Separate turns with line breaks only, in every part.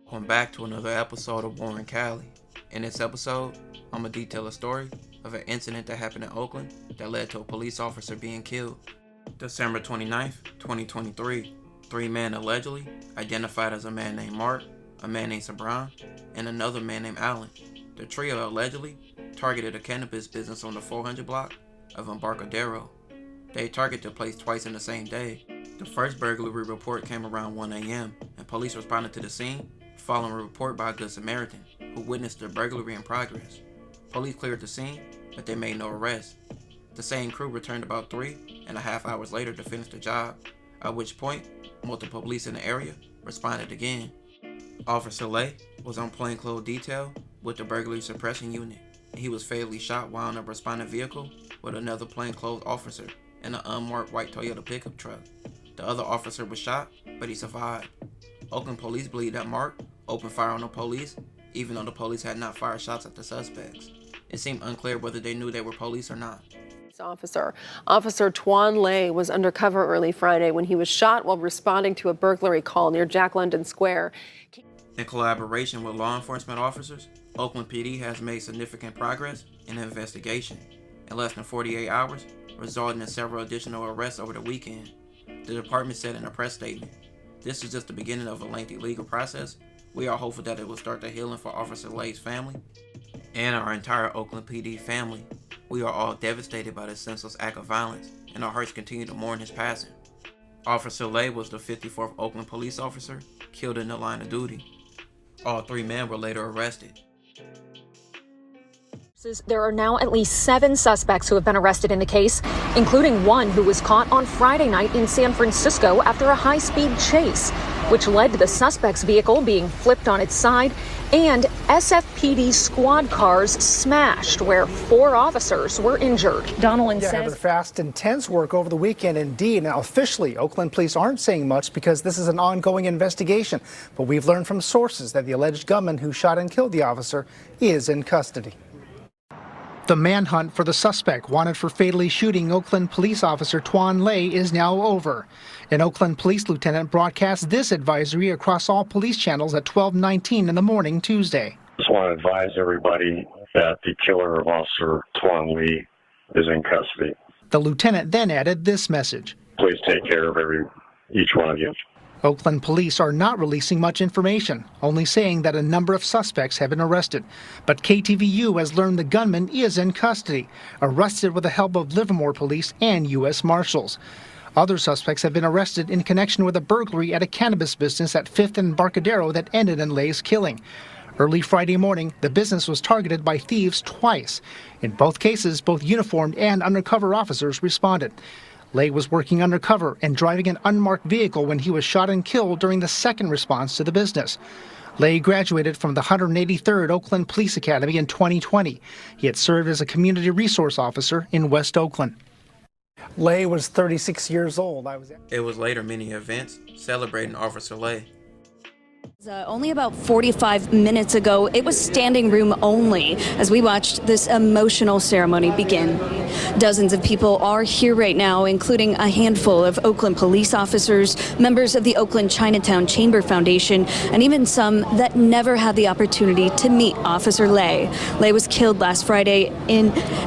Welcome back to another episode of Warren Cali. In this episode, I'm going to detail a story of an incident that happened in Oakland that led to a police officer being killed. December 29th, 2023, three men allegedly, identified as a man named Mark, a man named Sabran, and another man named Allen. The trio allegedly targeted a cannabis business on the 400 block of Embarcadero. They targeted the place twice in the same day. The first burglary report came around 1 a.m. and police responded to the scene following a report by a Good Samaritan who witnessed the burglary in progress. Police cleared the scene, but they made no arrests. The same crew returned about 3.5 hours later to finish the job, at which point multiple police in the area responded again. Officer Lay was on plainclothes detail with the burglary suppression unit, and he was fatally shot while in a responding vehicle with another plainclothes officer in an unmarked white Toyota pickup truck. The other officer was shot, but he survived. Oakland police believe that Mark opened fire on the police, even though the police had not fired shots at the suspects. It seemed unclear whether they knew they were police or not.
Officer Tuan was undercover early Friday when he was shot while responding to a burglary call near Jack London Square.
In collaboration with law enforcement officers, Oakland PD has made significant progress in the investigation. In less than 48 hours, resulting in several additional arrests over the weekend. The department said in a press statement, "This is just the beginning of a lengthy legal process. We are hopeful that it will start the healing for Officer Lay's family and our entire Oakland PD family. We are all devastated by this senseless act of violence, and our hearts continue to mourn his passing." Officer Lay was the 54th Oakland police officer killed in the line of duty. All three men were later arrested.
There are now at least 7 suspects who have been arrested in the case, including one who was caught on Friday night in San Francisco after a high-speed chase, which led to the suspect's vehicle being flipped on its side and SFPD squad cars smashed, where 4 officers were injured. Donaldson says
fast, intense work over the weekend indeed. Now, officially, Oakland police aren't saying much because this is an ongoing investigation. But we've learned from sources that the alleged gunman who shot and killed the officer is in custody. The manhunt for the suspect wanted for fatally shooting Oakland police officer Tuan is now over. An Oakland police lieutenant broadcast this advisory across all police channels at 12:19 in the morning Tuesday.
Just want to advise everybody that the killer of Officer Tuan is in custody.
The lieutenant then added this message.
Please take care of each one of you.
Oakland police are not releasing much information, only saying that a number of suspects have been arrested. But KTVU has learned the gunman is in custody, arrested with the help of Livermore police and U.S. Marshals. Other suspects have been arrested in connection with a burglary at a cannabis business at 5th and Embarcadero that ended in Lay's killing. Early Friday morning, the business was targeted by thieves twice. In both cases, both uniformed and undercover officers responded. Lay was working undercover and driving an unmarked vehicle when he was shot and killed during the second response to the business. Lay graduated from the 183rd Oakland Police Academy in 2020. He had served as a community resource officer in West Oakland. Lay was 36 years old.
It was later many events celebrating Officer Lay.
Only about 45 minutes ago, it was standing room only as we watched this emotional ceremony begin. Dozens of people are here right now, including a handful of Oakland police officers, members of the Oakland Chinatown Chamber Foundation, and even some that never had the opportunity to meet Officer Lay. Lay was killed last Friday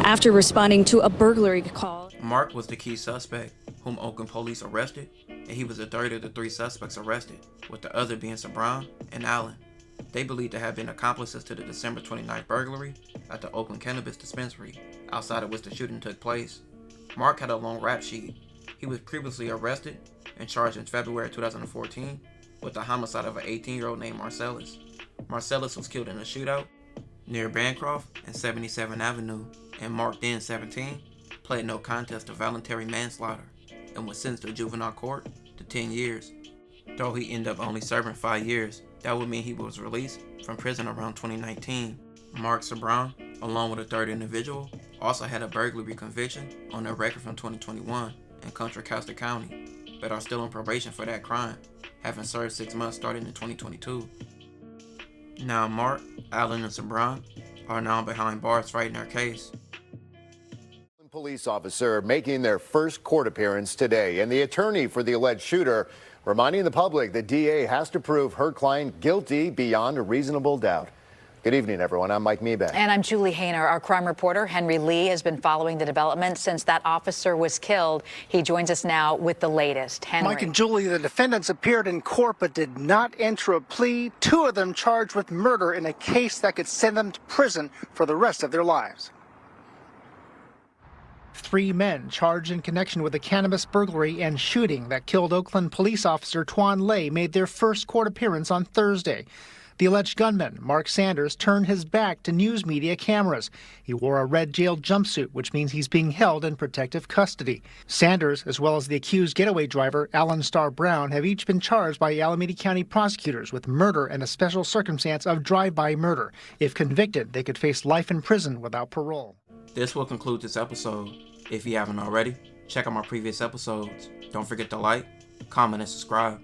after responding to a burglary call.
Mark was the key suspect whom Oakland police arrested, and he was the third of the 3 suspects arrested, with the other being Sabran and Allen. They believed to have been accomplices to the December 29th burglary at the Oakland cannabis dispensary, outside of which the shooting took place. Mark had a long rap sheet. He was previously arrested and charged in February 2014 with the homicide of an 18-year-old named Marcellus. Marcellus was killed in a shootout near Bancroft and 77th Avenue, and Mark, then 17, pled no contest to voluntary manslaughter and was sentenced to juvenile court to 10 years. Though he ended up only serving 5 years, that would mean he was released from prison around 2019. Mark Sabran, along with a third individual, also had a burglary conviction on their record from 2021 in Contra Costa County, but are still on probation for that crime, having served 6 months starting in 2022. Now Mark, Allen, and Sabran are now behind bars fighting their case.
Police officer making their first court appearance today, and the attorney for the alleged shooter reminding the public the DA has to prove her client guilty beyond a reasonable doubt. Good evening, everyone. I'm Mike Meebeck.
And I'm Julie Hayner. Our crime reporter, Henry Lee, has been following the developments since that officer was killed. He joins us now with the latest. Henry.
Mike and Julie, the defendants appeared in court but did not enter a plea. Two of them charged with murder in a case that could send them to prison for the rest of their lives. Three men charged in connection with a cannabis burglary and shooting that killed Oakland police officer Tuan made their first court appearance on Thursday. The alleged gunman, Mark Sanders, turned his back to news media cameras. He wore a red jail jumpsuit, which means he's being held in protective custody. Sanders, as well as the accused getaway driver, Alan Starr Brown, have each been charged by Alameda County prosecutors with murder and a special circumstance of drive-by murder. If convicted, they could face life in prison without parole.
This will conclude this episode. If you haven't already, check out my previous episodes. Don't forget to like, comment, and subscribe.